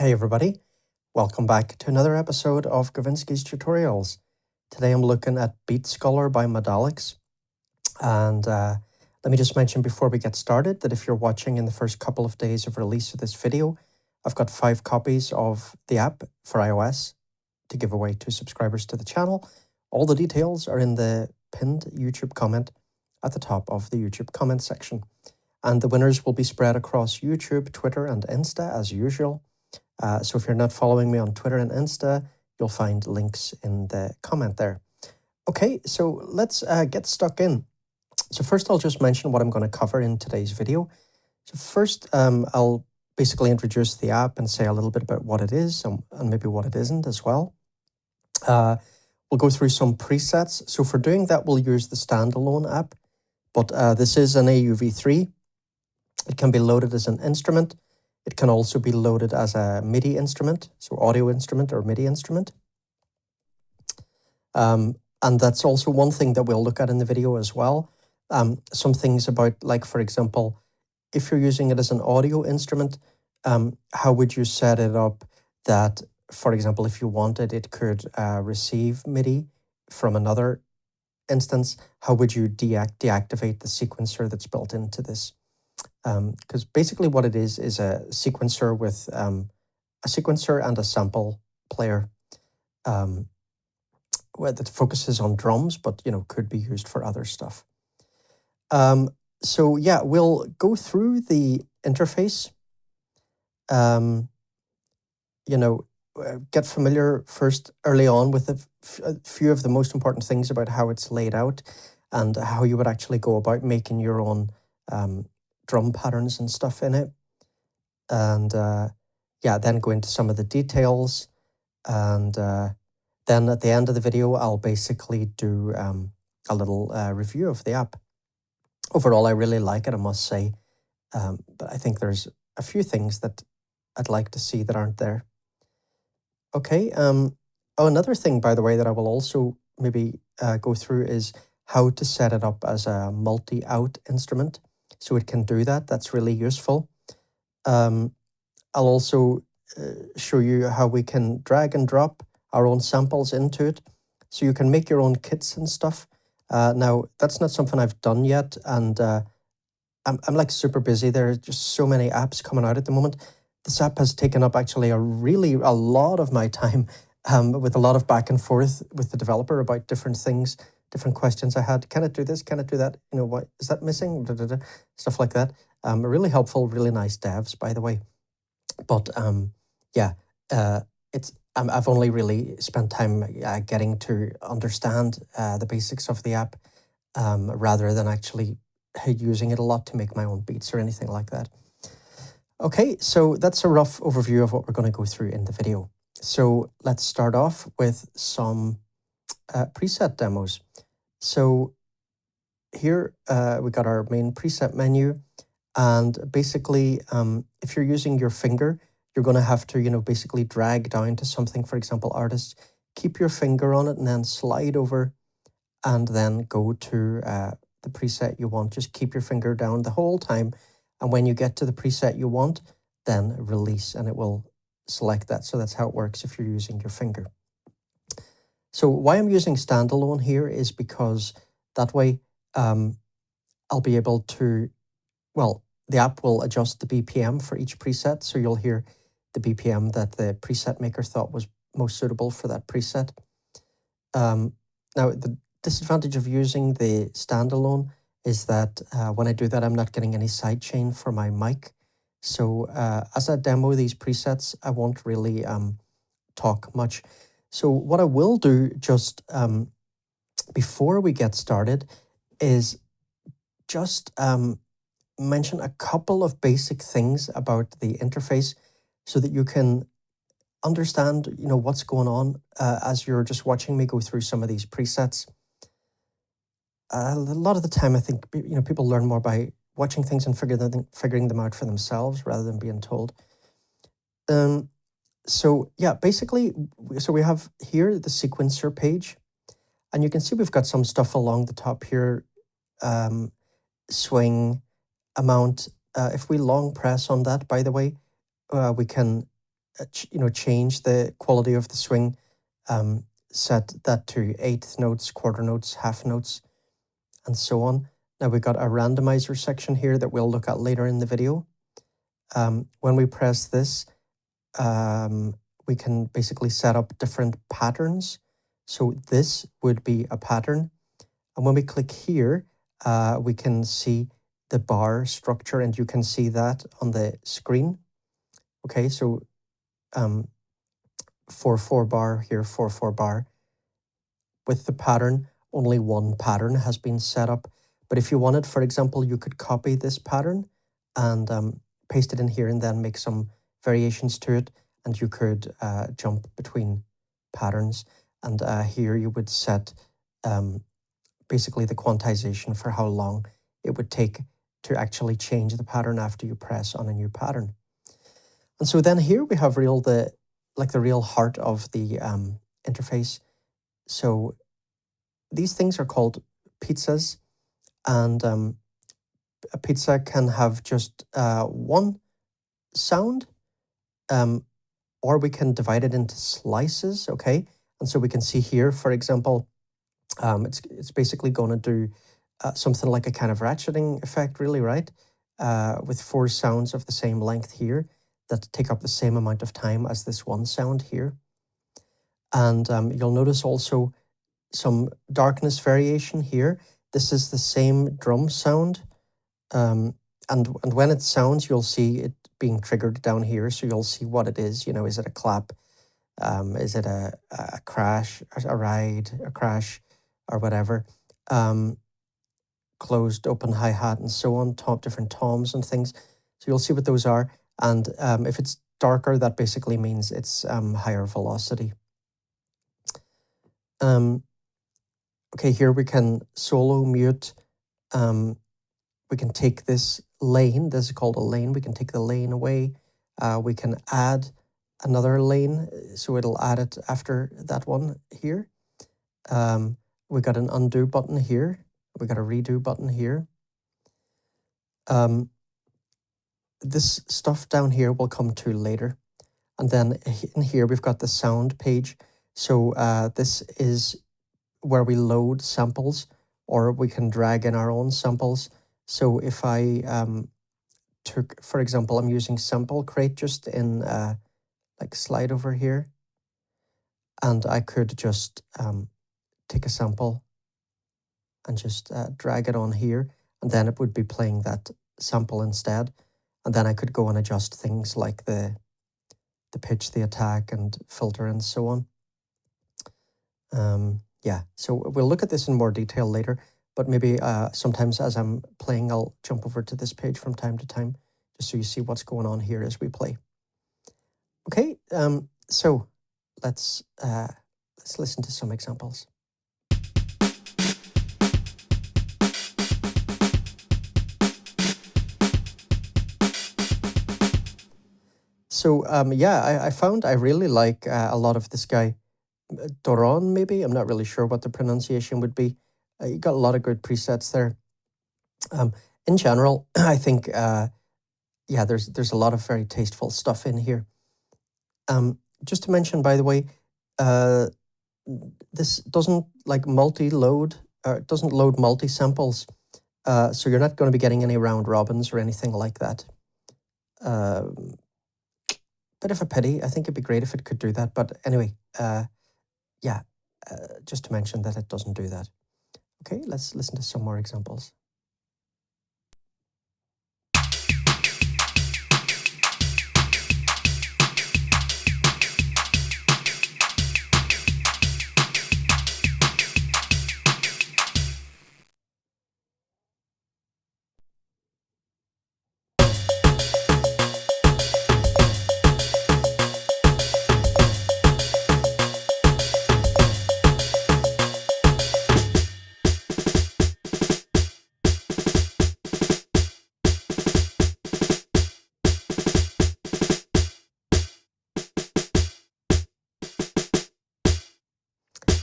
Hey everybody, welcome back to another episode of Gavinsky's Tutorials. Today I'm looking at Beat Scholar by Modalics. And let me just mention before we get started that if you're watching in the first couple of days of release of this video, I've got 5 copies of the app for iOS to give away to subscribers to the channel. All the details are in the pinned YouTube comment at the top of the YouTube comment section. And the winners will be spread across YouTube, Twitter, and Insta as usual. So if you're not following me on Twitter and Insta, you'll find links in the comment there. Okay, so let's get stuck in. So first I'll just mention what I'm going to cover in today's video. So first I'll basically introduce the app and say a little bit about what it is and maybe what it isn't as well. We'll go through some presets. So for doing that, we'll use the standalone app, but this is an AUV3. It can be loaded as an instrument. It can also be loaded as a MIDI instrument, so audio instrument or MIDI instrument. And that's also one thing that we'll look at in the video as well. Some things about, like, for example, if you're using it as an audio instrument, how would you set it up that, for example, if you wanted, it could receive MIDI from another instance? How would you deactivate the sequencer that's built into this? Because basically what it is a sequencer with a sequencer and a sample player that focuses on drums, but could be used for other stuff. So yeah, we'll go through the interface. Get familiar first early on with a few of the most important things about how it's laid out and how you would actually go about making your own drum patterns and stuff in it. And then go into some of the details. And then at the end of the video, I'll basically do a little review of the app. Overall, I really like it, I must say. But I think there's a few things that I'd like to see that aren't there. Okay. Another thing, by the way, that I will also maybe go through is how to set it up as a multi-out instrument. So it can do that. That's really useful. I'll also show you how we can drag and drop our own samples into it. So you can make your own kits and stuff. Now, that's not something I've done yet. And I'm like super busy. There are just so many apps coming out at the moment. This app has taken up actually a lot of my time with a lot of back and forth with the developer about different things. Different questions I had. Can it do this? Can it do that? What is that missing? Stuff like that. Really helpful, really nice devs, by the way. But I've only really spent time getting to understand the basics of the app rather than actually using it a lot to make my own beats or anything like that. Okay, so that's a rough overview of what we're going to go through in the video. So let's start off with some preset demos. So here we got our main preset menu, and basically if you're using your finger, you're going to have to basically drag down to something. For example, artists, keep your finger on it and then slide over and then go to the preset you want. Just keep your finger down the whole time, and when you get to the preset you want, then release and it will select that. So that's how it works if you're using your finger. So why I'm using standalone here is because that way I'll be able to, the app will adjust the BPM for each preset. So you'll hear the BPM that the preset maker thought was most suitable for that preset. Now, the disadvantage of using the standalone is that when I do that, I'm not getting any sidechain for my mic. So as I demo these presets, I won't really talk much. So what I will do just before we get started is just mention a couple of basic things about the interface so that you can understand, what's going on as you're just watching me go through some of these presets. A lot of the time, I think, people learn more by watching things and figuring them out for themselves rather than being told. So yeah, basically, so we have here the sequencer page, and you can see we've got some stuff along the top here, swing, amount. If we long press on that, by the way, we can change the quality of the swing, set that to eighth notes, quarter notes, half notes, and so on. Now we've got a randomizer section here that we'll look at later in the video. When we press this, we can basically set up different patterns. So this would be a pattern. And when we click here, we can see the bar structure, and you can see that on the screen. Okay, so 4/4 bar here, 4/4 bar. With the pattern, only one pattern has been set up. But if you wanted, for example, you could copy this pattern and paste it in here and then make some variations to it. And you could jump between patterns. And here you would set basically the quantization for how long it would take to actually change the pattern after you press on a new pattern. And so then here we have the real heart of the interface. So these things are called pizzas, and a pizza can have just one sound, or we can divide it into slices, okay? And so we can see here, for example, it's basically going to do something like a kind of ratcheting effect, really, right? With 4 sounds of the same length here that take up the same amount of time as this one sound here. And you'll notice also some darkness variation here. This is the same drum sound. And when it sounds, you'll see it being triggered down here. So you'll see what it is. Is it a clap? Is it a crash, a ride, a crash, or whatever? Closed, open, hi-hat, and so on, different toms and things. So you'll see what those are. And if it's darker, that basically means it's higher velocity. Okay, here we can solo mute. We can take this lane. This is called a lane. We can take the lane away. We can add another lane, so it'll add it after that one here. We got an undo button here. We got a redo button here. This stuff down here we'll come to later. And then in here we've got the sound page. So this is where we load samples, or we can drag in our own samples. So if I took, for example, I'm using Sample Crate just in like slide over here, and I could just take a sample and just drag it on here, and then it would be playing that sample instead. And then I could go and adjust things like the pitch, the attack, and filter, and so on. Yeah, so we'll look at this in more detail later, but maybe sometimes as I'm playing, I'll jump over to this page from time to time, just so you see what's going on here as we play. Okay, so let's listen to some examples. So yeah, I found I really like a lot of this guy, Doron, maybe. I'm not really sure what the pronunciation would be. You got a lot of good presets there. In general, I think, yeah, there's a lot of very tasteful stuff in here. Just to mention, by the way, this doesn't like multi-load, or it doesn't load multi-samples. So you're not going to be getting any round robins or anything like that. Bit of a pity. I think it'd be great if it could do that. But anyway, yeah, just to mention that it doesn't do that. Okay, let's listen to some more examples.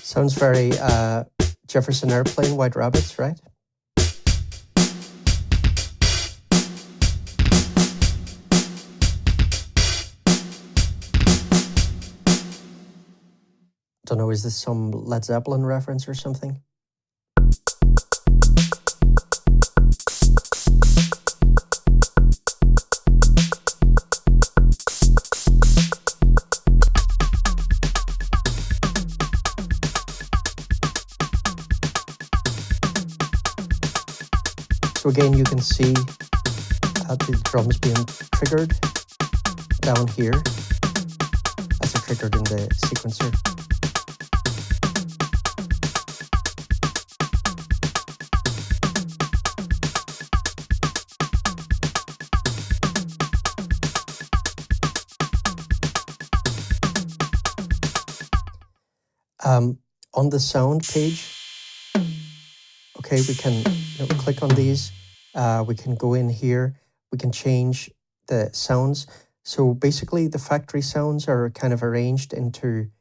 Sounds very Jefferson Airplane, White Rabbits, right? Don't know, is this some Led Zeppelin reference or something? So again, you can see the drums being triggered down here as they're triggered in the sequencer. On the sound page, okay, we can click on these. We can go in here. We can change the sounds. So basically, the factory sounds are kind of arranged into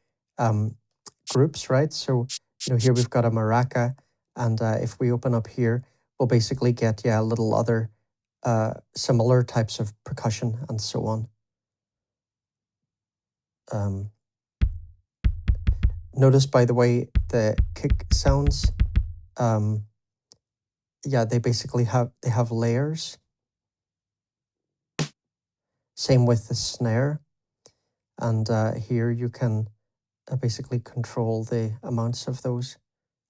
groups, right? So here we've got a maraca, and if we open up here, we'll basically get little other similar types of percussion and so on. Notice, by the way, the kick sounds. They basically have layers. Same with the snare. And here you can basically control the amounts of those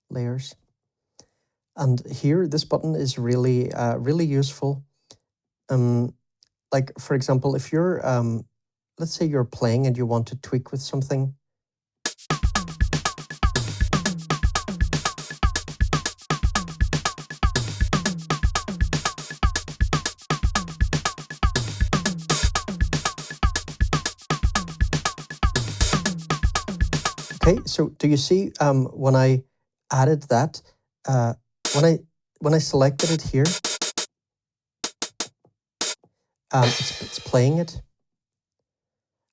layers. And here, this button is really, really useful. Like, for example, if you're, let's say you're playing and you want to tweak with something. Okay, so do you see when I added that, when I selected it here, it's playing it.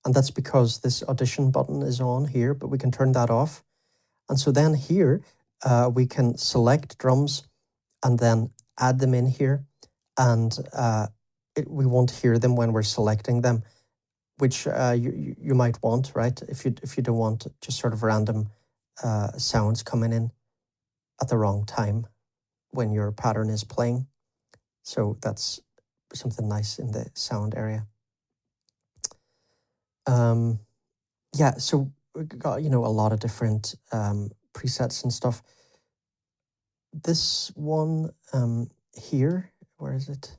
And that's because this audition button is on here, but we can turn that off. And so then here, we can select drums and then add them in here. And we won't hear them when we're selecting them, which you might want, right? If you don't want just sort of random sounds coming in at the wrong time when your pattern is playing. So that's something nice in the sound area. So we got a lot of different presets and stuff. This one here, where is it?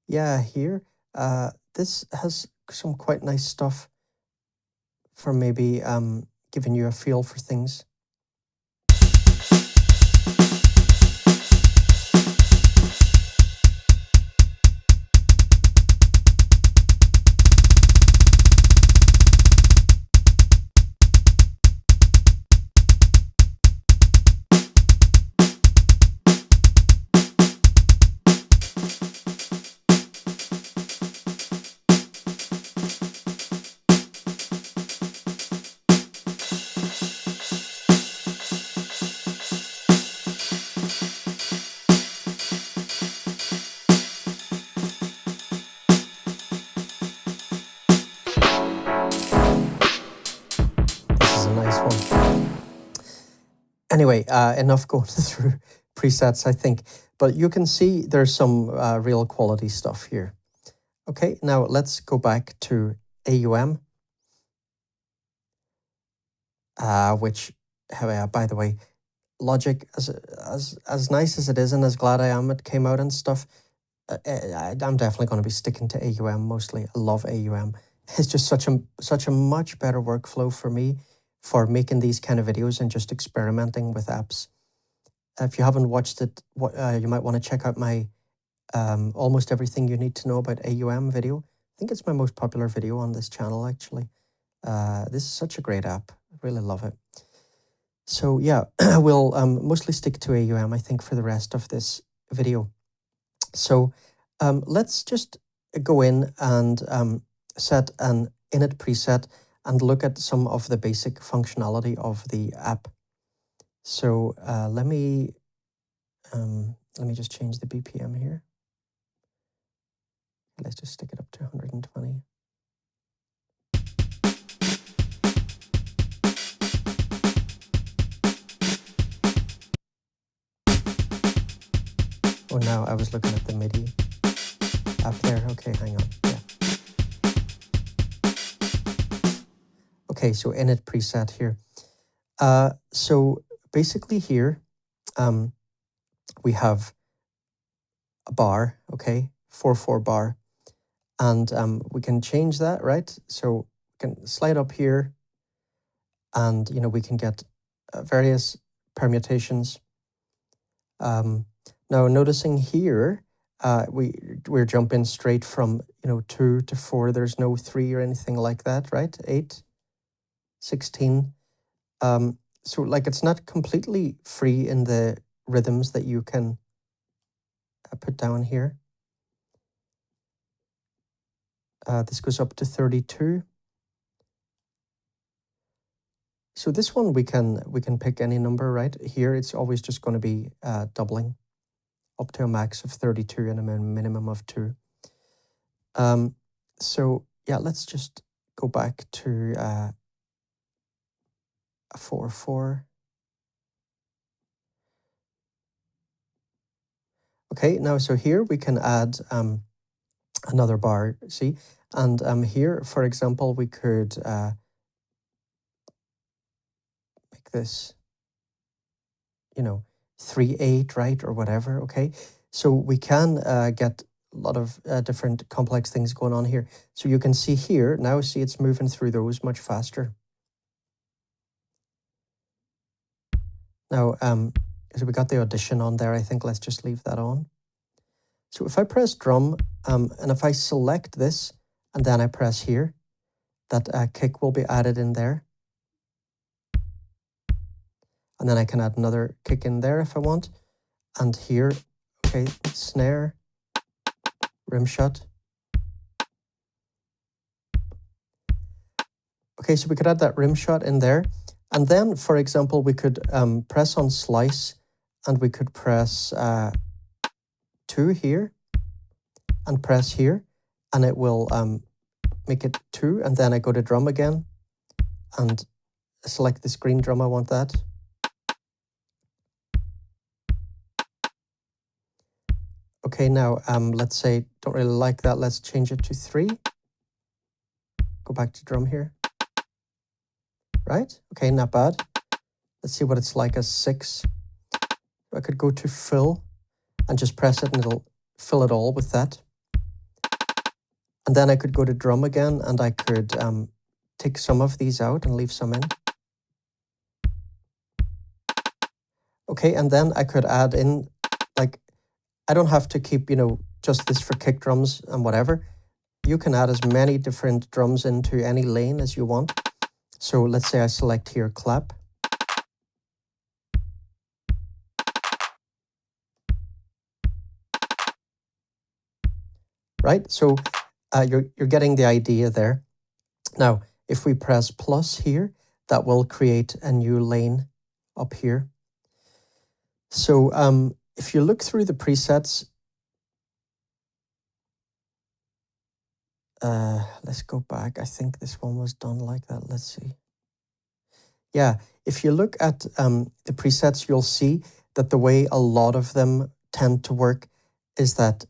Yeah, here. This has some quite nice stuff for maybe giving you a feel for things. Anyway, enough going through presets, I think. But you can see there's some real quality stuff here. Okay, now let's go back to AUM, which, by the way, Logic, as nice as it is and as glad I am it came out and stuff, I'm definitely going to be sticking to AUM mostly. I love AUM. It's just such a much better workflow for me for making these kind of videos and just experimenting with apps. If you haven't watched it, you might want to check out my almost everything you need to know about AUM video. I think it's my most popular video on this channel, actually. This is such a great app. I really love it. So yeah, we'll mostly stick to AUM, I think, for the rest of this video. So let's just go in and set an init preset and look at some of the basic functionality of the app. So let me just change the BPM here. Let's just stick it up to 120. Oh, now I was looking at the MIDI app there. Okay, hang on. Yeah. Okay, so init preset here. So basically here, we have a bar, okay, 4/4 bar, and we can change that, right? So we can slide up here, and we can get various permutations. Now noticing here, we're jumping straight from 2 to 4. There's no 3 or anything like that, right? 8, 16. So like it's not completely free in the rhythms that you can put down here. This goes up to 32. So this one we can pick any number, right? Here it's always just going to be doubling up to a max of 32 and a minimum of 2. So yeah, let's just go back to a 4/4. Okay, now so here we can add another bar, see? And here, for example, we could make this, 3/8, right, or whatever, okay? So we can get a lot of different complex things going on here. So you can see here, now see it's moving through those much faster. Now, so we got the audition on there, I think let's just leave that on. So if I press drum, and if I select this, and then I press here, that kick will be added in there. And then I can add another kick in there if I want. And here, okay, snare, rim shot. Okay, so we could add that rim shot in there. And then, for example, we could press on slice, and we could press 2 here, and press here, and it will make it 2. And then I go to drum again, and select this green drum, I want that. Okay, now let's say, don't really like that, let's change it to 3. Go back to drum here. Right? Okay, not bad. Let's see what it's like as 6. I could go to fill and just press it and it'll fill it all with that. And then I could go to drum again and I could take some of these out and leave some in. Okay, and then I could add in, like, I don't have to keep, just this for kick drums and whatever. You can add as many different drums into any lane as you want. So let's say I select here clap. Right, so you're getting the idea there. Now, if we press plus here, that will create a new lane up here. So if you look through the presets, let's go back. I think this one was done like that. Let's see. Yeah, if you look at the presets, you'll see that the way a lot of them tend to work is that,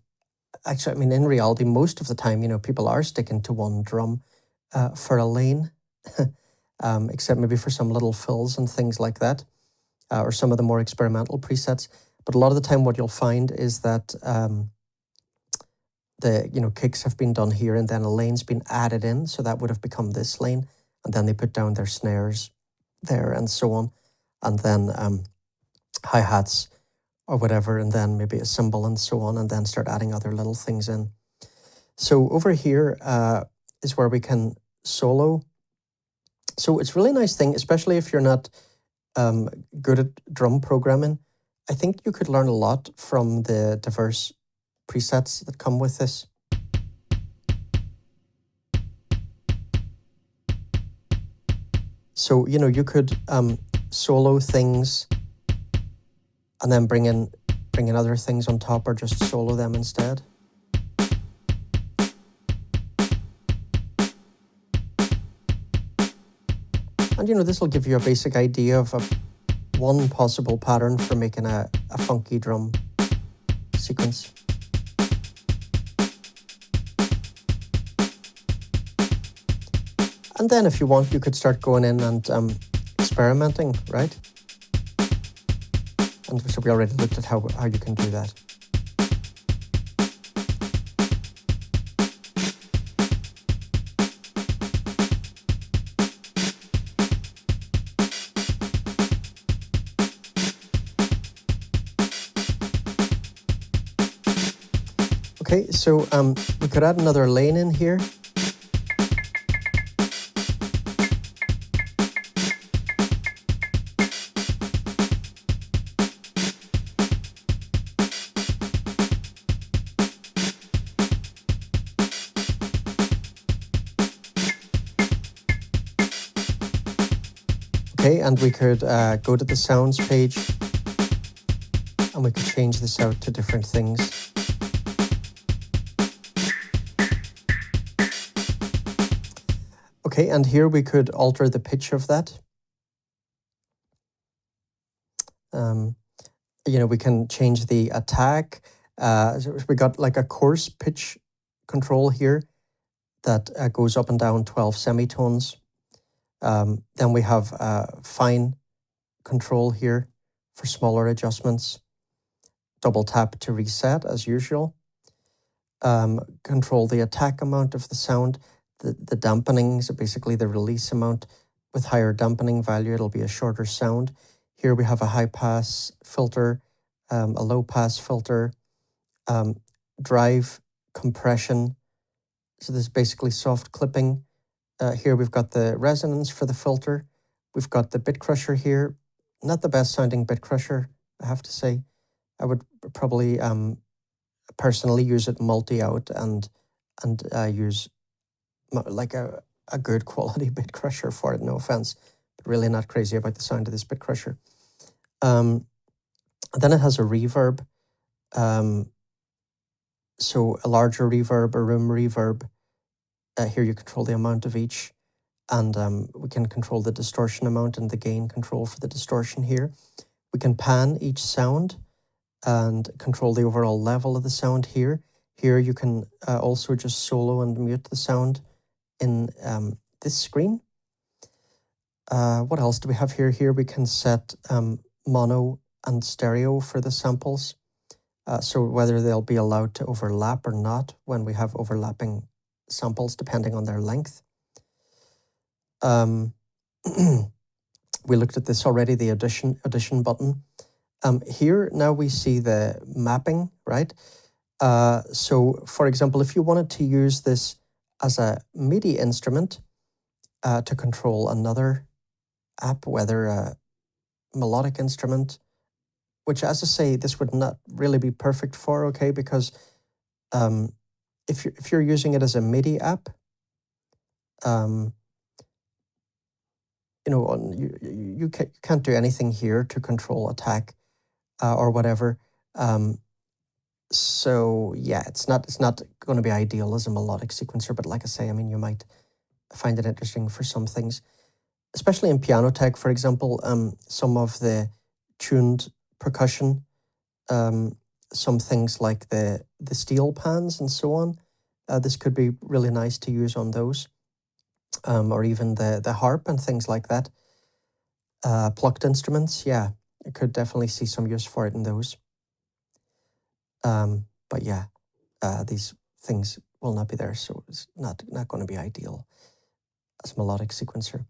actually, I mean, in reality, most of the time, people are sticking to one drum for a lane, except maybe for some little fills and things like that, or some of the more experimental presets. But a lot of the time what you'll find is that the kicks have been done here and then a lane's been added in, so that would have become this lane, and then they put down their snares there and so on, and then hi-hats or whatever, and then maybe a cymbal and so on, and then start adding other little things in. So over here is where we can solo. So it's a really nice thing, especially if you're not good at drum programming. I think you could learn a lot from the diverse presets that come with this. So, you could solo things and then bring in other things on top, or just solo them instead. And this will give you a basic idea of one possible pattern for making a funky drum sequence. And then if you want, you could start going in and experimenting, right? And so we already looked at how you can do that. Okay, so we could add another lane in here. Okay, and we could go to the sounds page and we could change this out to different things. Okay, and here we could alter the pitch of that. You know, we can change the attack. So we got like a coarse pitch control here that goes up and down 12 semitones. Then we have fine control here for smaller adjustments. Double tap to reset as usual. Control the attack amount of the sound. The dampening, so basically the release amount. With higher dampening value, it'll be a shorter sound. Here we have a high pass filter, a low pass filter, drive compression. So this is basically soft clipping. Here we've got the resonance for the filter. We've got the bit crusher here. Not the best sounding bit crusher, I have to say. I would probably personally use it multi-out and use like a good quality bit crusher for it, no offense, but really not crazy about the sound of this bit crusher. Then it has a reverb. So a larger reverb, a room reverb. Here you control the amount of each, and we can control the distortion amount and the gain control for the distortion here. We can pan each sound and control the overall level of the sound here. Here you can also just solo and mute the sound in this screen. What else do we have here? Here we can set mono and stereo for the samples. So whether they'll be allowed to overlap or not when we have overlapping samples, depending on their length. We looked at this already, the addition button. Here now we see the mapping, right? So for example, if you wanted to use this as a MIDI instrument to control another app, whether a melodic instrument, which, as I say, this would not really be perfect for, okay, because if you're using it as a MIDI app, you know, you can't do anything here to control attack or whatever. So yeah, it's not going to be ideal as a melodic sequencer, but like I say, I mean, you might find it interesting for some things, especially in piano tech, for example. Some of the tuned percussion, some things like the steel pans and so on. This could be really nice to use on those, or even the harp and things like that. Plucked instruments, yeah, I could definitely see some use for it in those. But yeah, these things will not be there, so it's not going to be ideal as a melodic sequencer.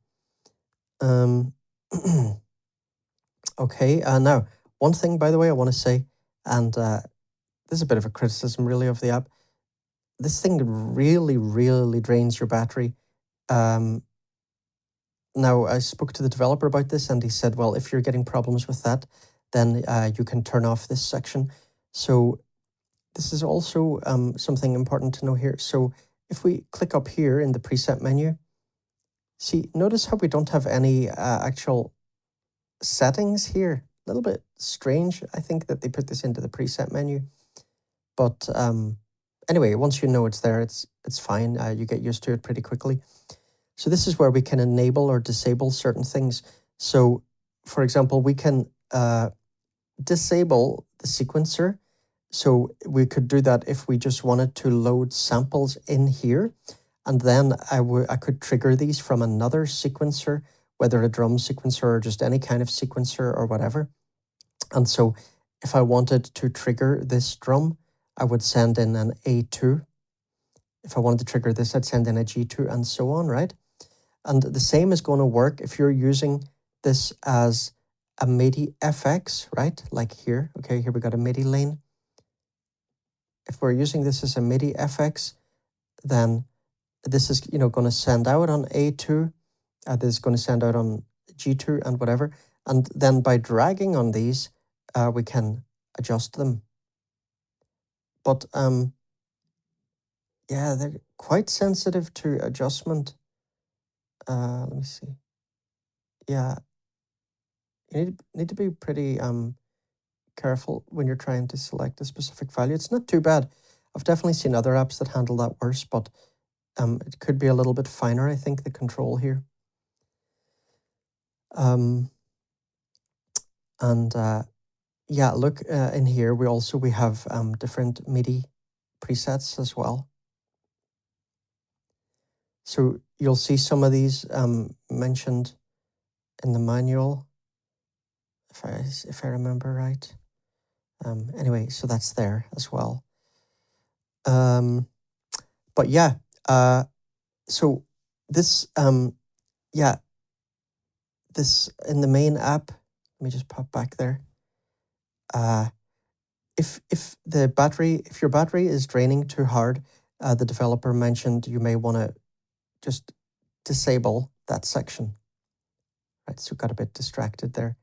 Okay, now, one thing, by the way, I want to say, and this is a bit of a criticism, really, of the app. This thing really, really drains your battery. Now, I spoke to the developer about this, and he said, well, if you're getting problems with that, then you can turn off this section. So this is also something important to know here. So if we click up here in the preset menu, see, notice how we don't have any actual settings here. A little bit strange, I think, that they put this into the preset menu. But anyway, once you know it's there, it's fine. You get used to it pretty quickly. So this is where we can enable or disable certain things. So, for example, we can disable the sequencer So we could do that if we just wanted to load samples in here, and then I could trigger these from another sequencer, whether a drum sequencer or just any kind of sequencer or whatever. And so if I wanted to trigger this drum, I would send in an A2. If I wanted to trigger this, I'd send in a G2 and so on, right? And the same is going to work if you're using this as a MIDI FX, right? Like here, okay, here we got a MIDI lane. If we're using this as a MIDI FX, then this is, going to send out on A2, this is going to send out on G2 and whatever. And then by dragging on these, we can adjust them. But yeah, they're quite sensitive to adjustment. Let me see. Yeah, you need to be pretty careful when you're trying to select a specific value. It's not too bad. I've definitely seen other apps that handle that worse, but it could be a little bit finer, I think, the control here. Yeah, look, in here we have different MIDI presets as well. So you'll see some of these mentioned in the manual, if I remember right. Anyway, so that's there as well. But yeah, so this yeah, this in the main app. Let me just pop back there. If your battery is draining too hard, the developer mentioned you may want to just disable that section. Right, so got a bit distracted there.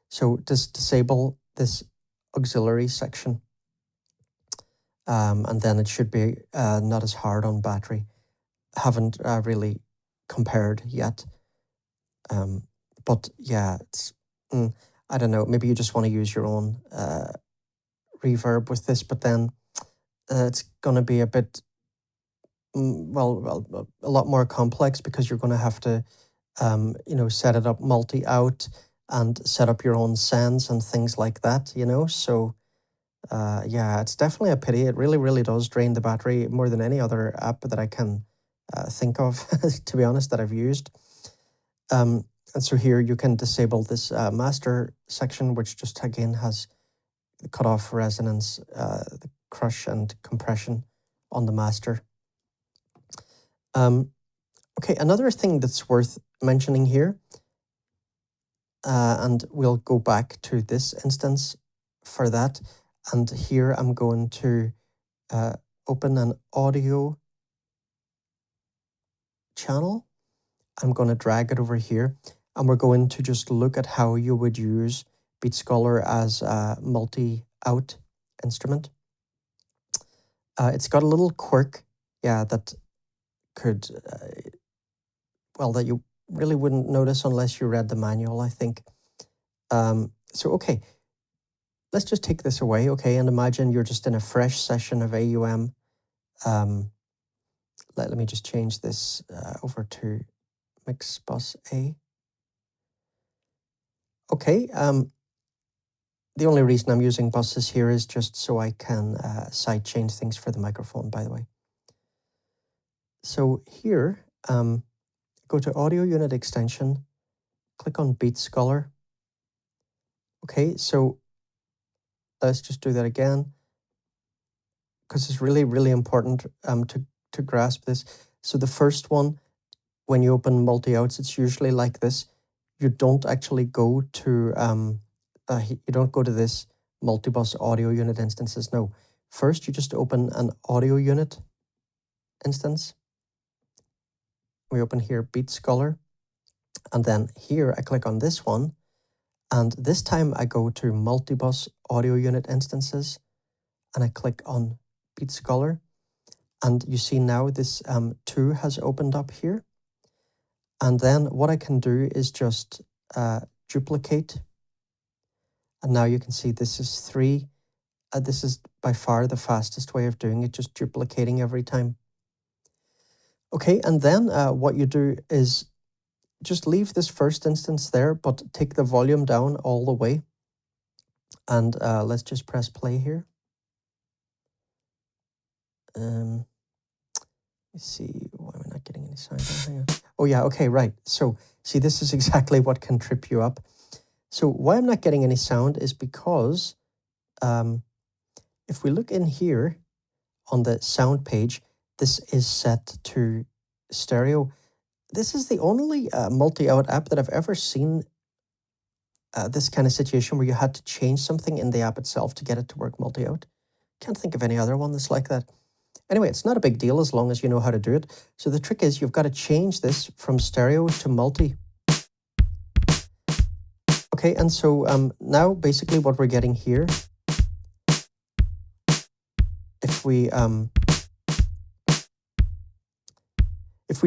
So just disable this auxiliary section. And then it should be not as hard on battery. Haven't really compared yet. But yeah, it's, I don't know, maybe you just want to use your own reverb with this, but then it's going to be a bit, well, a lot more complex because you're going to have to, set it up multi-out and set up your own sends and things like that, So, yeah, it's definitely a pity. It really, really does drain the battery more than any other app that I can think of, to be honest, that I've used. And so here you can disable this master section, which just again has the cutoff resonance, the crush and compression on the master. Okay, another thing that's worth mentioning here, and we'll go back to this instance for that. And here I'm going to open an audio channel. I'm going to drag it over here, and we're going to just look at how you would use Beat Scholar as a multi-out instrument. It's got a little quirk, that could, that you really wouldn't notice unless you read the manual, I think. So, okay, let's just take this away, okay, and imagine you're just in a fresh session of AUM. Let me just change this over to Mix Bus A. Okay, the only reason I'm using buses here is just so I can side change things for the microphone, by the way. So here, go to Audio Unit Extension, click on Beat Scholar. Okay, so let's just do that again, because it's really, really important to grasp this. So the first one, when you open multi-outs, it's usually like this. You don't actually go to, you don't go to this multi-bus audio unit instances. No, first you just open an audio unit instance. We open here Beat Scholar, and then here I click on this one, and this time I go to multi-bus audio unit instances, and I click on Beat Scholar, and you see now this 2 has opened up here. And then what I can do is just duplicate. And now you can see this is 3. This is by far the fastest way of doing it, just duplicating every time. Okay, and then what you do is just leave this first instance there, but take the volume down all the way. And let's just press play here. Let's see, why am I not getting any sound? Hang on. Oh yeah, okay, right. So see, this is exactly what can trip you up. So why I'm not getting any sound is because if we look in here on the sound page, this is set to stereo. This is the only multi-out app that I've ever seen this kind of situation where you had to change something in the app itself to get it to work multi-out. Can't think of any other one that's like that. Anyway, it's not a big deal as long as you know how to do it. So the trick is you've got to change this from stereo to multi. Okay, and so now basically what we're getting here, if we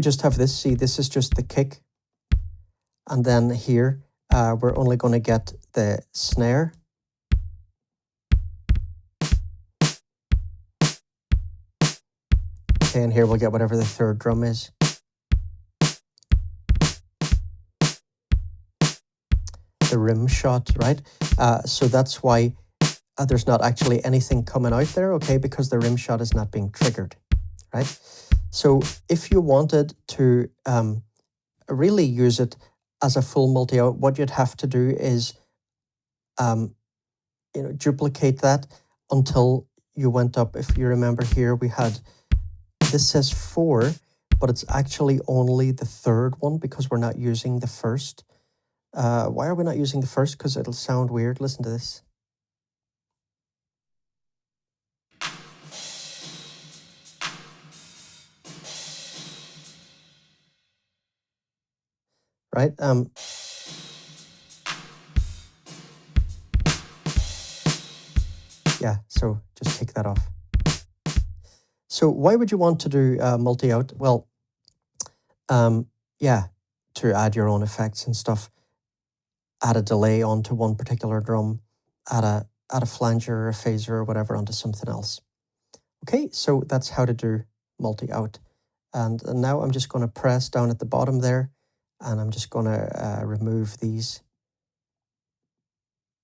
just have this, see, this is just the kick, and then here we're only going to get the snare. Okay, and here we'll get whatever the third drum is. The rim shot, right? So that's why there's not actually anything coming out there, okay, because the rim shot is not being triggered, right? So if you wanted to really use it as a full multi-out, what you'd have to do is duplicate that until you went up. If you remember here, we had, this says 4, but it's actually only the third one because we're not using the first. Why are we not using the first? Because it'll sound weird. Listen to this. Right? Yeah, so just take that off. So why would you want to do multi-out? Well, yeah, to add your own effects and stuff. Add a delay onto one particular drum, add a flanger or a phaser or whatever onto something else. Okay, so that's how to do multi-out. And now I'm just going to press down at the bottom there, and I'm just going to remove these.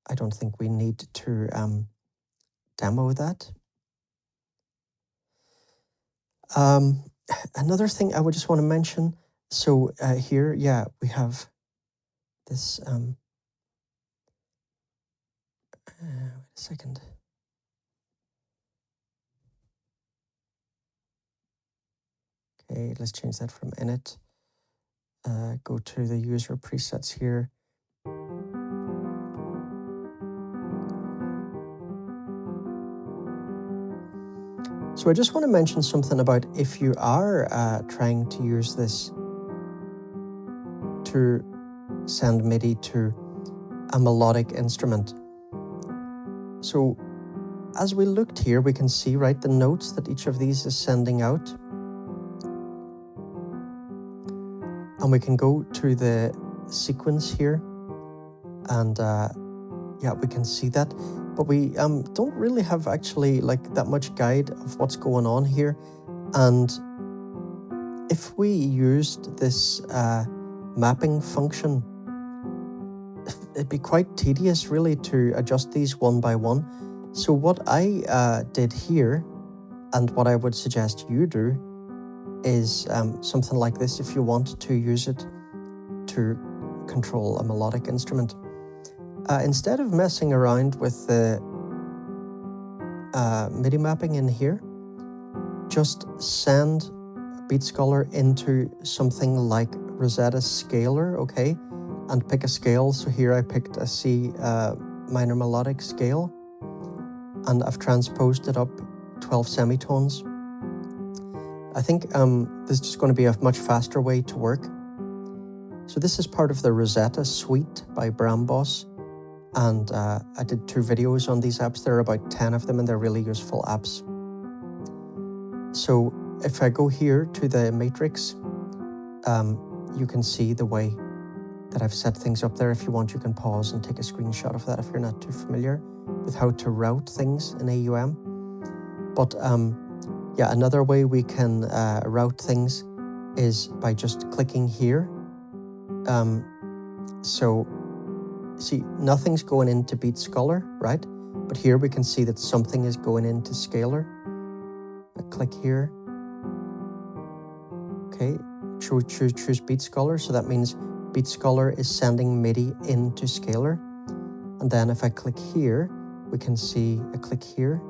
I don't think we need to demo that. Another thing I would just want to mention, so here, yeah, we have this, wait a second. Okay, let's change that from init. Go to the user presets here. So I just want to mention something about if you are trying to use this to send MIDI to a melodic instrument. So as we looked here, we can see, right, the notes that each of these is sending out. And we can go to the sequence here and yeah, we can see that. But we don't really have actually like that much guide of what's going on here. And if we used this mapping function, it'd be quite tedious really to adjust these one by one. So what I did here, and what I would suggest you do, is something like this if you want to use it to control a melodic instrument. Instead of messing around with the MIDI mapping in here, just send Beat Scholar into something like Rosetta Scaler, okay? And pick a scale. So here I picked a C minor melodic scale, and I've transposed it up 12 semitones. I think this is just going to be a much faster way to work. So this is part of the Rosetta suite by Bramboss. And I did 2 videos on these apps. There are about 10 of them, and they're really useful apps. So if I go here to the matrix, you can see the way that I've set things up there. If you want, you can pause and take a screenshot of that if you're not too familiar with how to route things in AUM. But yeah, another way we can route things is by just clicking here. So see, nothing's going into Beat Scholar, right? But here we can see that something is going into Scalar. I click here. Okay, choose Beat Scholar. So that means Beat Scholar is sending MIDI into Scalar. And then if I click here, we can see I click here,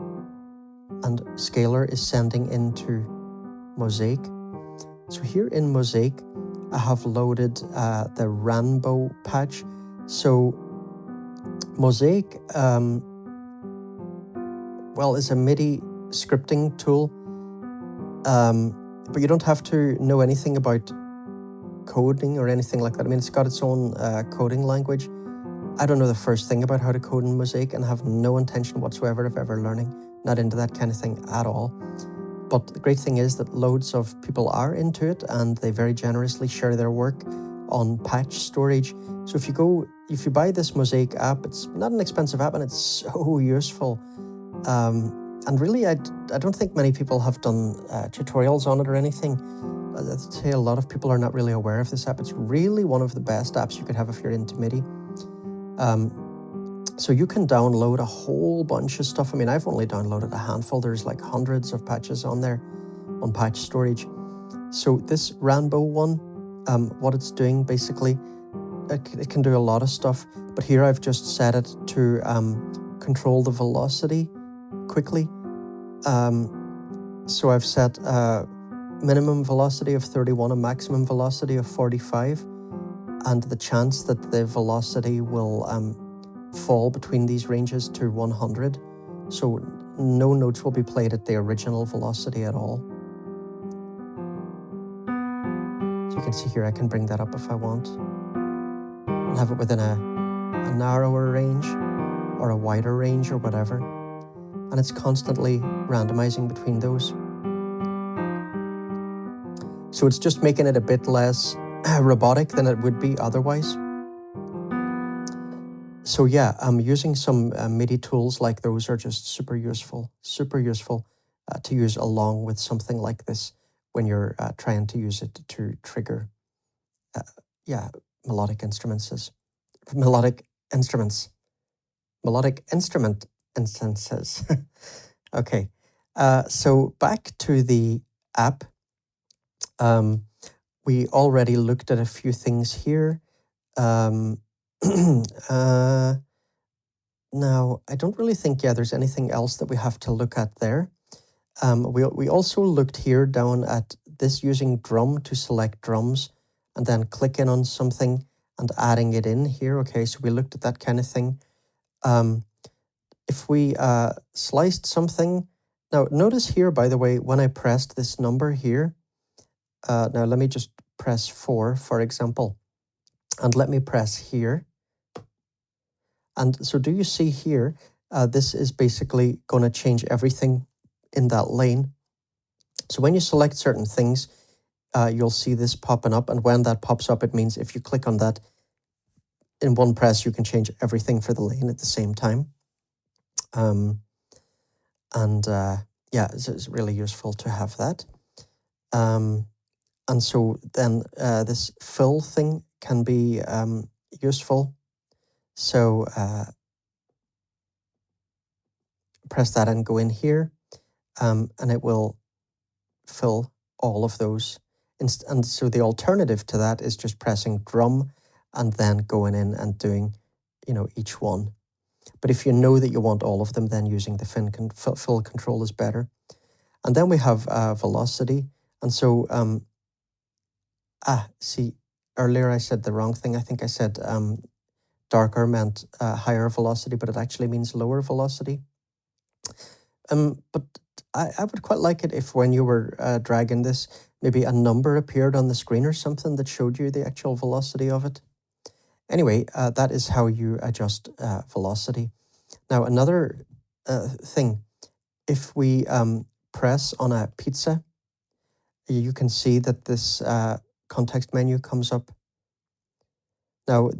and Scalar is sending into Mosaic. So here in Mosaic, I have loaded the Rainbow patch. So Mosaic, well, is a MIDI scripting tool, but you don't have to know anything about coding or anything like that. I mean, it's got its own coding language. I don't know the first thing about how to code in Mosaic and have no intention whatsoever of ever learning. Not into that kind of thing at all. But the great thing is that loads of people are into it, and they very generously share their work on patch storage. So if you buy this Mosaic app, it's not an expensive app, and it's so useful. And really, I don't think many people have done tutorials on it or anything. I'd say a lot of people are not really aware of this app. It's really one of the best apps you could have if you're into MIDI. So you can download a whole bunch of stuff. I mean, I've only downloaded a handful. There's like hundreds of patches on there, on patch storage. So this Rainbow one, what it's doing basically, it can do a lot of stuff. But here I've just set it to control the velocity quickly. So I've set a minimum velocity of 31, a maximum velocity of 45, and the chance that the velocity will fall between these ranges to 100. So no notes will be played at the original velocity at all. So you can see here, I can bring that up if I want and have it within a narrower range or a wider range or whatever. And it's constantly randomizing between those. So it's just making it a bit less robotic than it would be otherwise. So yeah, using some MIDI tools like those are just super useful to use along with something like this when you're trying to use it to trigger, melodic instrument instances. Okay, so back to the app. We already looked at a few things here. Now, I don't really think, there's anything else that we have to look at there. We also looked here down at this using drum to select drums and then clicking on something and adding it in here. Okay, so we looked at that kind of thing. If we sliced something, now notice here, by the way, when I pressed this number here, now let me just press 4, for example, and let me press here. And so do you see here, this is basically going to change everything in that lane. So when you select certain things, you'll see this popping up. And when that pops up, it means if you click on that in one press, you can change everything for the lane at the same time. It's really useful to have that. And so then this fill thing can be useful. So press that and go in here, and it will fill all of those. And so the alternative to that is just pressing drum and then going in and doing, each one. But if you know that you want all of them, then using the fill control is better. And then we have velocity. And so, see, earlier I said the wrong thing. I think I said darker meant higher velocity, but it actually means lower velocity. But I would quite like it if when you were dragging this, maybe a number appeared on the screen or something that showed you the actual velocity of it. Anyway, that is how you adjust velocity. Now, another thing, if we press on a pizza, you can see that this context menu comes up. Now,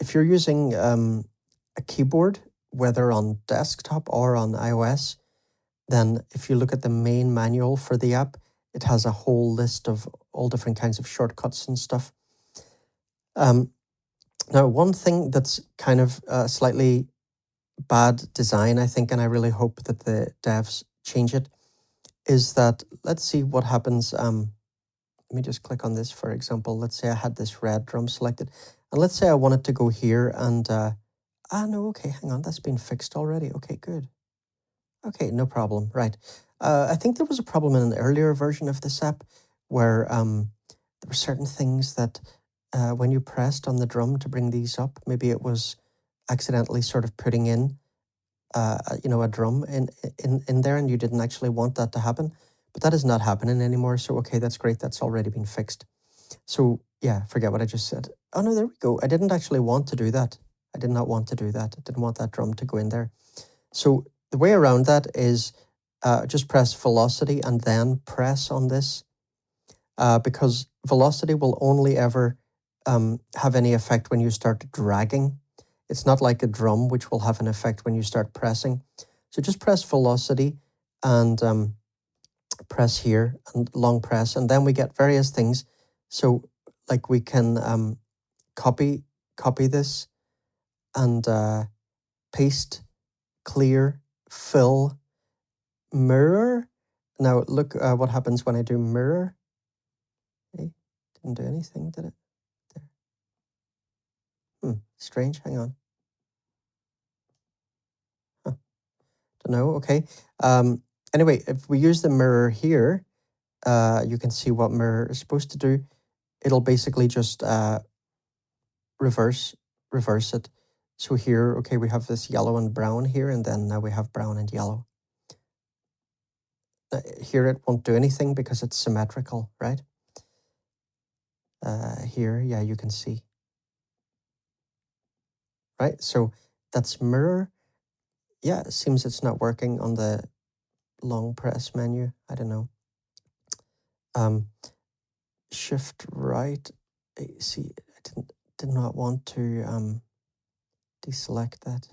if you're using a keyboard, whether on desktop or on iOS, then if you look at the main manual for the app, it has a whole list of all different kinds of shortcuts and stuff. Now, one thing that's kind of slightly bad design, I think, and I really hope that the devs change it, is that, let's see what happens. Let me just click on this, for example. Let's say I had this red drum selected, and let's say I wanted to go here and, no, okay, hang on, that's been fixed already. Okay, good. Okay, no problem, right. I think there was a problem in an earlier version of this app where there were certain things that when you pressed on the drum to bring these up, maybe it was accidentally sort of putting in a drum in there, and you didn't actually want that to happen. But that is not happening anymore. So okay, that's great. That's already been fixed. So yeah, forget what I just said. Oh no, there we go. I didn't actually want to do that. I did not want to do that. I didn't want that drum to go in there. So the way around that is just press velocity and then press on this, because velocity will only ever have any effect when you start dragging. It's not like a drum, which will have an effect when you start pressing. So just press velocity and press here and long press, and then we get various things. So like we can copy this and paste, clear, fill, mirror. Now look what happens when I do mirror. Okay, didn't do anything, did it? There. Strange. Hang on. Huh. Don't know. Okay. Anyway, if we use the mirror here, you can see what mirror is supposed to do. It'll basically just reverse it. So here, okay, we have this yellow and brown here, and then now we have brown and yellow. Here it won't do anything because it's symmetrical, right? Here, yeah, you can see. Right, so that's mirror. Yeah, it seems it's not working on the long press menu. I don't know. Shift right. See, I did not want to deselect that.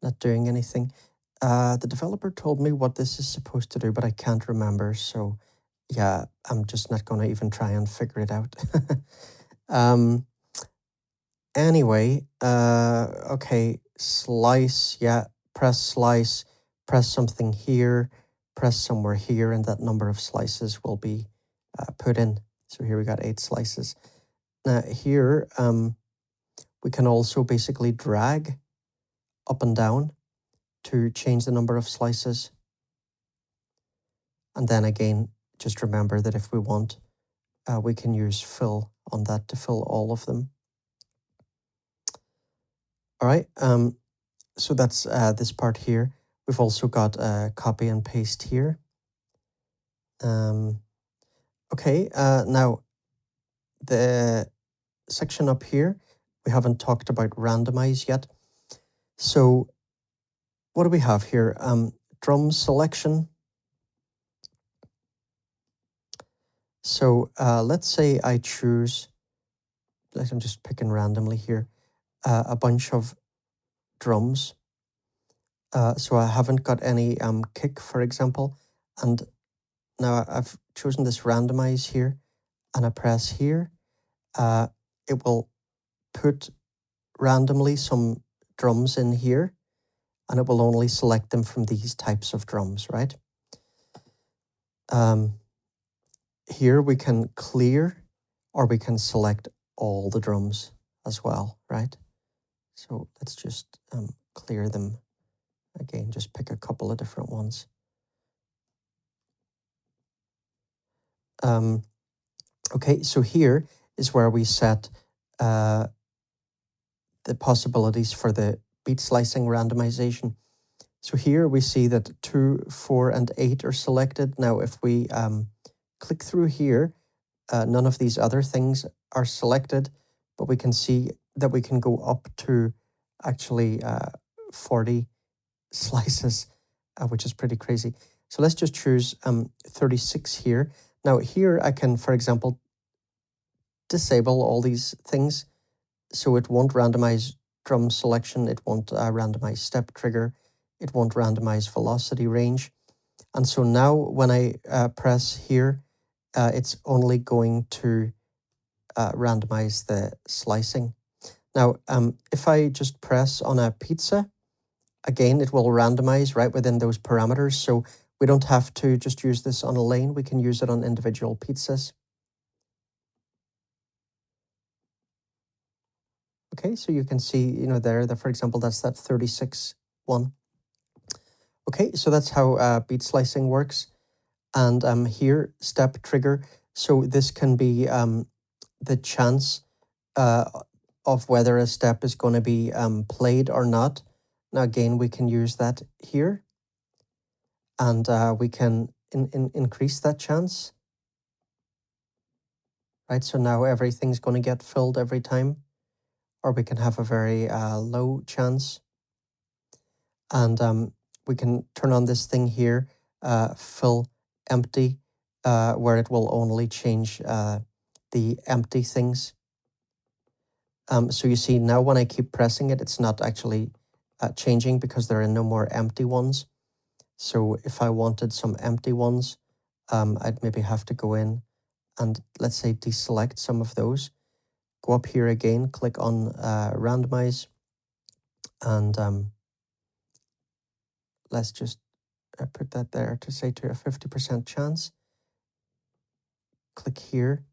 Not doing anything. The developer told me what this is supposed to do, but I can't remember. So yeah, I'm just not going to even try and figure it out. Anyway, okay, slice, yeah, press slice, press something here, press somewhere here, and that number of slices will be put in. So here we got 8 slices. Now here, we can also basically drag up and down to change the number of slices. And then again, just remember that if we want, we can use fill on that to fill all of them. All right, so that's this part here. We've also got copy and paste here. Okay, now the section up here, we haven't talked about randomize yet. So what do we have here? Drum selection. So let's say I choose, like I'm just picking randomly here, a bunch of drums. So I haven't got any kick, for example, and now I've chosen this randomize here, and I press here. It will put randomly some drums in here, and it will only select them from these types of drums, right? Here we can clear, or we can select all the drums as well, right? So let's just clear them. Again, just pick a couple of different ones. Okay, so here is where we set the possibilities for the beat slicing randomization. So here we see that 2, 4, and 8 are selected. Now, if we click through here, none of these other things are selected, but we can see that we can go up to actually 40 slices, which is pretty crazy. So let's just choose 36 here. Now here I can, for example, disable all these things. So it won't randomize drum selection, it won't randomize step trigger, it won't randomize velocity range. And so now when I press here, it's only going to randomize the slicing. Now, if I just press on a pizza, again, it will randomize right within those parameters. So we don't have to just use this on a lane. We can use it on individual pizzas. Okay, so you can see, there that, for example, that's that 36 one. Okay, so that's how beat slicing works. And here, step trigger. So this can be the chance of whether a step is going to be played or not. Now, again, we can use that here. And we can increase that chance. Right, so now everything's going to get filled every time. Or we can have a very low chance. And we can turn on this thing here, fill empty, where it will only change the empty things. So you see now when I keep pressing it, it's not actually changing because there are no more empty ones. So if I wanted some empty ones, I'd maybe have to go in and, let's say, deselect some of those. Go up here again, click on randomize, and let's just put that there to say to a 50% chance. Click here.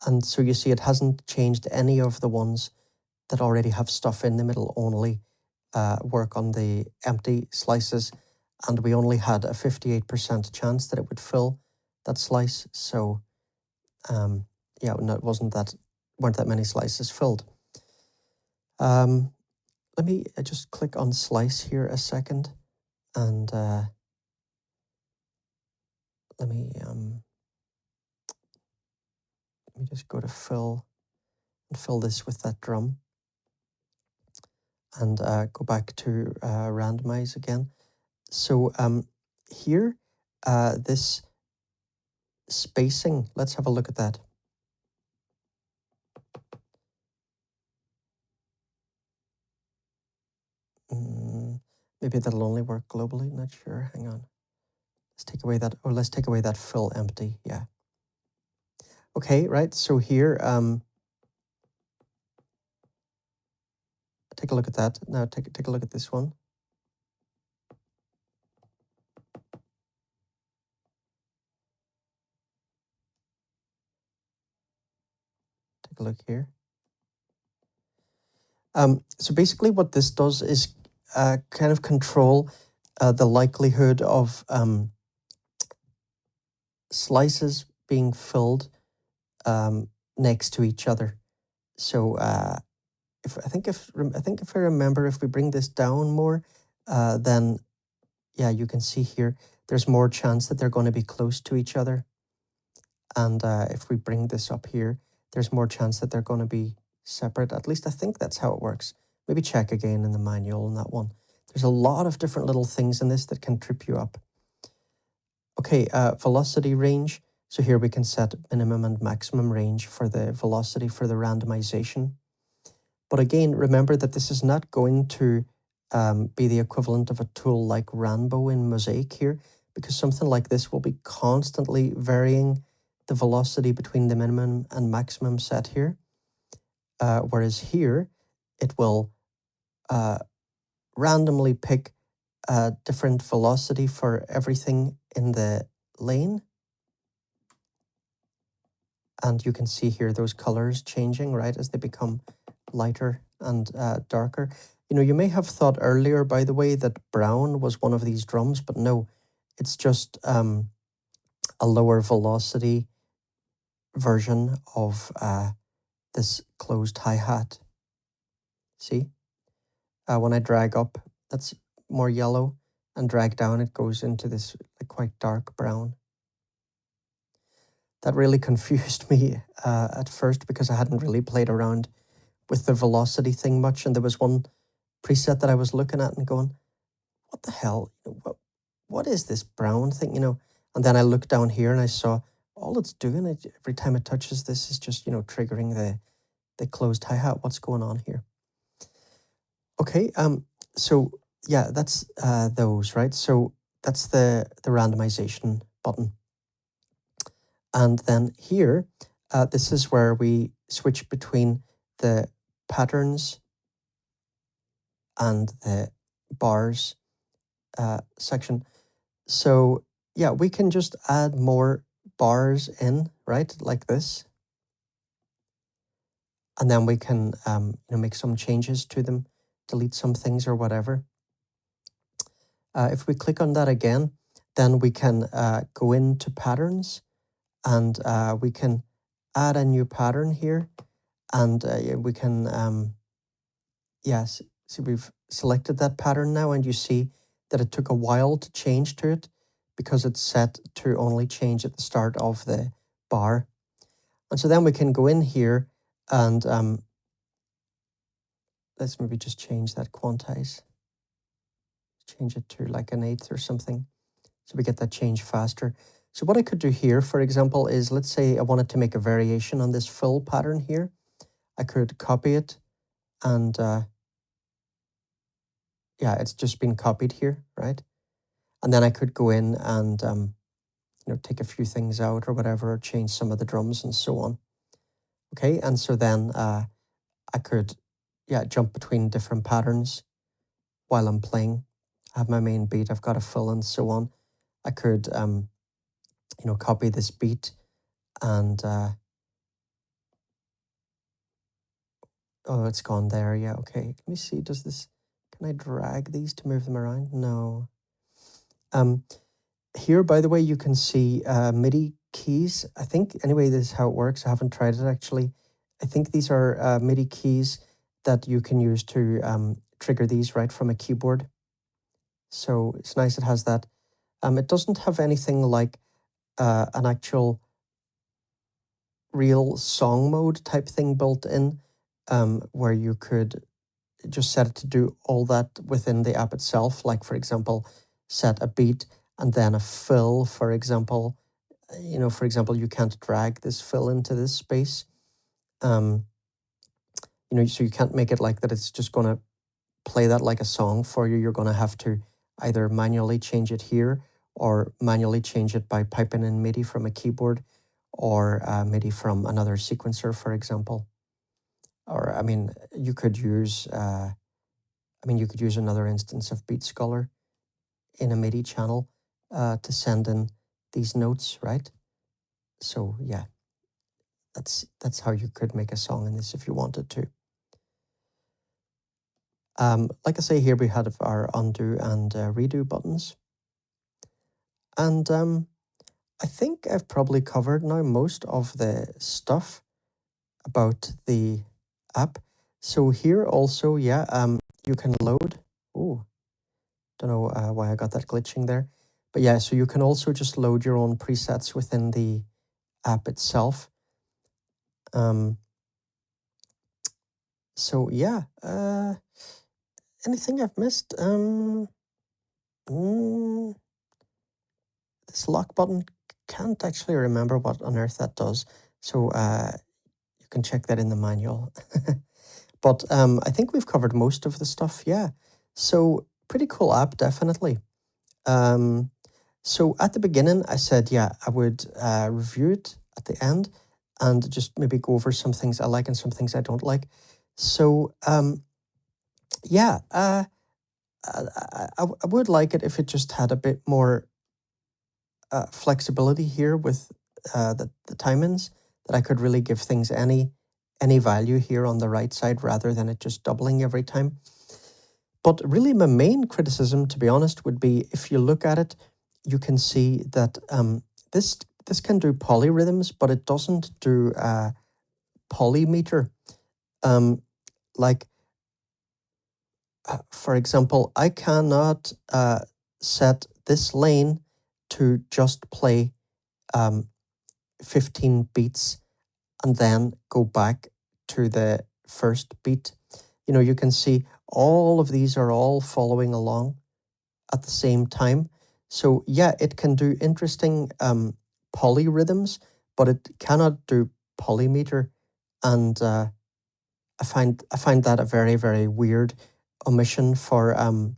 And so you see it hasn't changed any of the ones that already have stuff in the middle, only work on the empty slices. And we only had a 58% chance that it would fill that slice. So yeah, no, it weren't that many slices filled. Let me just click on slice here a second, and let me just go to fill and fill this with that drum, and go back to randomize again. So here, this spacing, let's have a look at that. Maybe that'll only work globally, not sure, hang on. Let's take away that fill empty, yeah. Okay, right, so here, take a look at that. Now take a look at this one. Take a look here. So basically what this does is kind of control the likelihood of slices being filled next to each other. So if I remember, if we bring this down more, then yeah, you can see here, there's more chance that they're going to be close to each other. And if we bring this up here, there's more chance that they're going to be separate. At least I think that's how it works. Maybe check again in the manual on that one. There's a lot of different little things in this that can trip you up. Okay, velocity range. So here we can set minimum and maximum range for the velocity for the randomization. But again, remember that this is not going to be the equivalent of a tool like Rambo in Mosaic here, because something like this will be constantly varying the velocity between the minimum and maximum set here. Whereas here, it will randomly pick a different velocity for everything in the lane. And you can see here those colors changing, right, as they become lighter and darker. You may have thought earlier, by the way, that brown was one of these drums, but no, it's just a lower velocity version of this closed hi-hat. See? When I drag up, that's more yellow, and drag down, it goes into this quite dark brown. That really confused me at first because I hadn't really played around with the velocity thing much, and there was one preset that I was looking at and going, what the hell? What is this brown thing? And then I looked down here and I saw all it's doing every time it touches this is just triggering the closed hi-hat. What's going on here? Okay, so yeah, that's those, right? So that's the randomization button. And then here, this is where we switch between the patterns and the bars section. So yeah, we can just add more bars in, right, like this. And then we can make some changes to them, delete some things or whatever. If we click on that again, then we can go into patterns, and we can add a new pattern here, and we can, yes, see we've selected that pattern now, and you see that it took a while to change to it because it's set to only change at the start of the bar. And so then we can go in here and let's maybe just change that quantize, change it to like an 1/8 or something, so we get that change faster. So what I could do here, for example, is let's say I wanted to make a variation on this fill pattern here. I could copy it, and yeah, it's just been copied here, right? And then I could go in and take a few things out or whatever, or change some of the drums and so on. Okay, and so then I could, yeah, jump between different patterns while I'm playing. I have my main beat, I've got a fill and so on. I could, copy this beat and, oh, it's gone there. Yeah, okay. Let me see, can I drag these to move them around? No. Here, by the way, you can see MIDI keys. I think, anyway, this is how it works. I haven't tried it actually. I think these are MIDI keys that you can use to trigger these right from a keyboard. So it's nice it has that. It doesn't have anything like an actual real song mode type thing built in, where you could just set it to do all that within the app itself. Like, for example, set a beat and then a fill, for example. For example, you can't drag this fill into this space. So you can't make it like that. It's just going to play that like a song for you. You're going to have to either manually change it here or manually change it by piping in MIDI from a keyboard or MIDI from another sequencer, for example. Or, you could use, another instance of Beat Scholar in a MIDI channel to send in these notes, right? So yeah, that's how you could make a song in this if you wanted to. Like I say, here we had our undo and redo buttons. And I think I've probably covered now most of the stuff about the app. So here also, yeah, you can load. Oh, don't know why I got that glitching there. But yeah, so you can also just load your own presets within the app itself. So yeah, anything I've missed? This lock button, can't actually remember what on earth that does. So you can check that in the manual. But I think we've covered most of the stuff, yeah. So pretty cool app, definitely. So at the beginning, I said, yeah, I would review it at the end and just maybe go over some things I like and some things I don't like. So yeah, I would like it if it just had a bit more flexibility here with the timings, that I could really give things any value here on the right side rather than it just doubling every time. But really my main criticism, to be honest, would be if you look at it, you can see that this can do polyrhythms, but it doesn't do polymeter. Like, for example, I cannot set this lane to just play 15 beats and then go back to the first beat. You can see all of these are all following along at the same time. So yeah, it can do interesting polyrhythms, but it cannot do polymeter. And I find that a very, very weird omission for an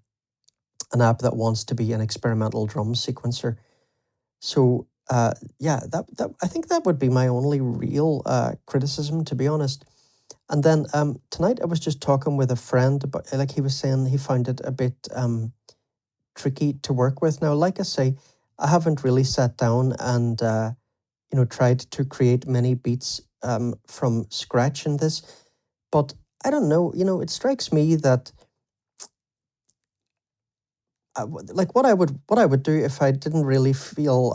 app that wants to be an experimental drum sequencer. So yeah, that I think that would be my only real criticism, to be honest. And then tonight I was just talking with a friend about, like he was saying he found it a bit tricky to work with. Now, like I say, I haven't really sat down and tried to create many beats from scratch in this, but I don't know. It strikes me that like what I would do if I didn't really feel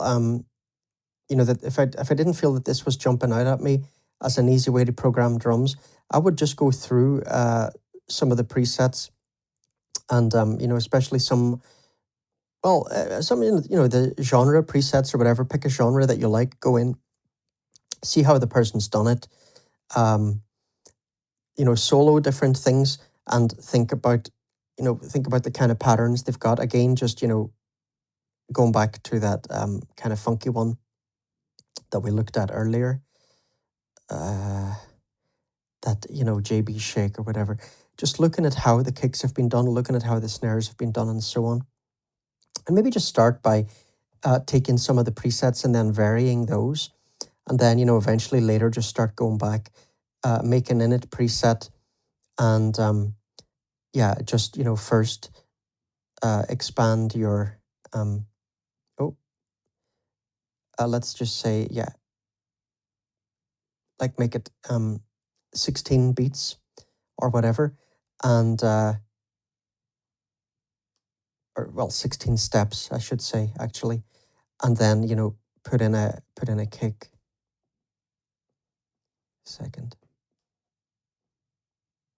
that if I didn't feel that this was jumping out at me as an easy way to program drums, I would just go through some of the presets and especially some some the genre presets or whatever. Pick a genre that you like, go in, see how the person's done it, um, solo different things, and think about the kind of patterns they've got. Again, just going back to that kind of funky one that we looked at earlier, that JB Shake or whatever. Just looking at how the kicks have been done, looking at how the snares have been done, and so on, and maybe just start by taking some of the presets and then varying those, and then eventually later just start going back, making an init preset, and just first expand your let's just say like make it 16 beats or whatever, and or well 16 steps I should say actually, and then put in a kick. Second,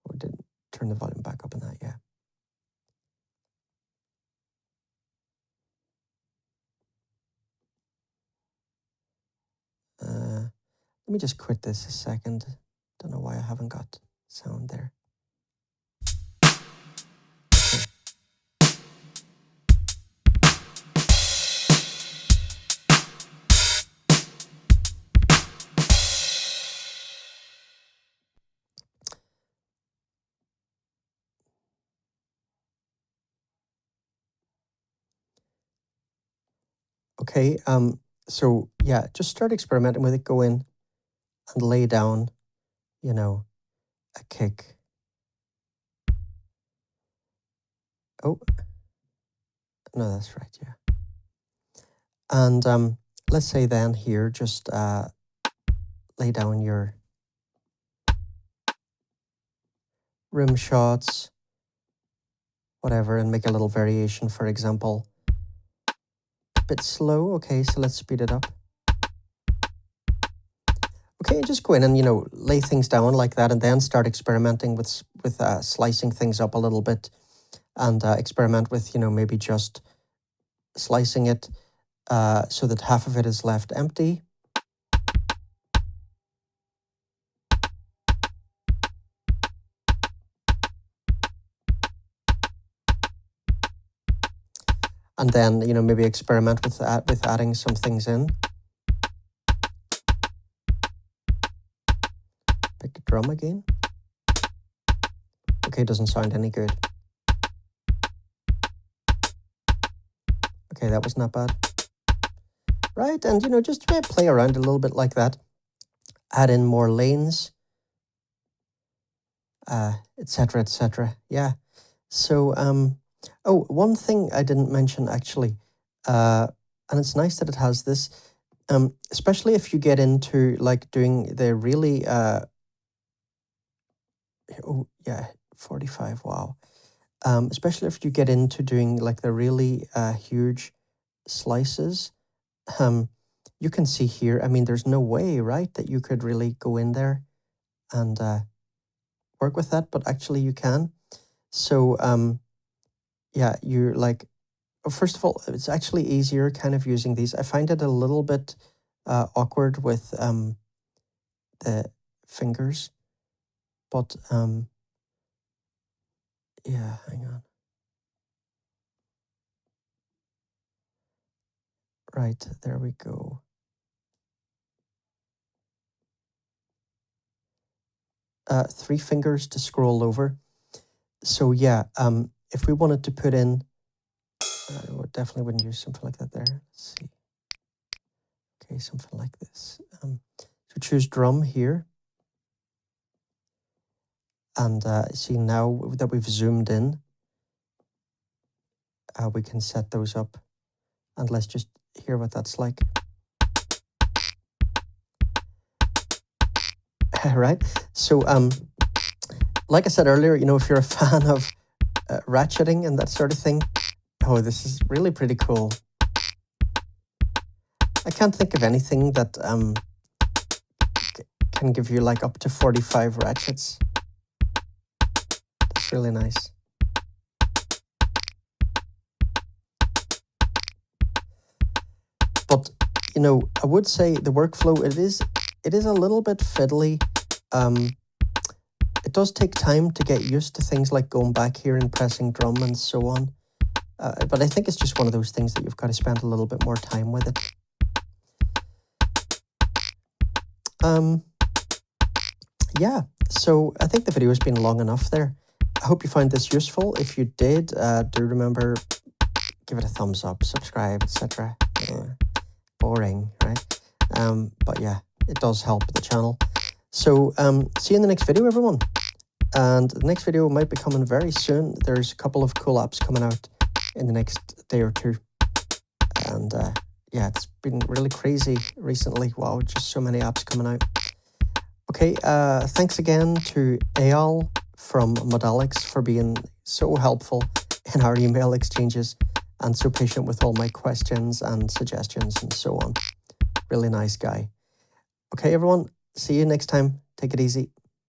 we didn't turn the volume back up on that. Let me just quit this a second. Don't know why I haven't got sound there. Okay, so yeah, just start experimenting with it. Go in and lay down, a kick. Oh, no, that's right, yeah. And let's say then here, just lay down your rim shots, whatever, and make a little variation, for example. A bit slow, okay, so let's speed it up. Okay, just go in and, lay things down like that, and then start experimenting with slicing things up a little bit, and experiment with, maybe just slicing it so that half of it is left empty. And then, maybe experiment with adding some things in. Pick a drum again. Okay, doesn't sound any good. Okay, that was not bad. Right, and just play around a little bit like that. Add in more lanes, etc., etc. Yeah. So, oh, one thing I didn't mention actually, and it's nice that it has this, especially if you get into like doing the really, oh yeah, 45, wow. Especially if you get into doing like the really huge slices, you can see here, I mean, there's no way, right, that you could really go in there and work with that, but actually you can. So, yeah, you're like, first of all, it's actually easier kind of using these. I find it a little bit awkward with the fingers, but yeah, hang on. Right, there we go. Three fingers to scroll over. So yeah, if we wanted to put in, I definitely wouldn't use something like that there. Let's see. Okay, something like this. So choose drum here. And see, now that we've zoomed in, we can set those up. And let's just hear what that's like. Right? So, like I said earlier, you know, if you're a fan of ratcheting and that sort of thing, oh, this is really pretty cool. I can't think of anything that can give you like up to 45 ratchets. That's really nice. But, you know, I would say the workflow, it is a little bit fiddly. It does take time to get used to things like going back here and pressing drum and so on. But I think it's just one of those things that you've got to spend a little bit more time with it. Yeah, so I think the video has been long enough there. I hope you found this useful. If you did, do remember, give it a thumbs up, subscribe, etc. Boring, right? But yeah, it does help the channel. So see you in the next video, everyone. And the next video might be coming very soon. There's a couple of cool apps coming out in the next day or two. And yeah, it's been really crazy recently. Wow, just so many apps coming out. Okay, thanks again to Eyal from Modalics for being so helpful in our email exchanges and so patient with all my questions and suggestions and so on. Really nice guy. Okay, everyone, see you next time. Take it easy.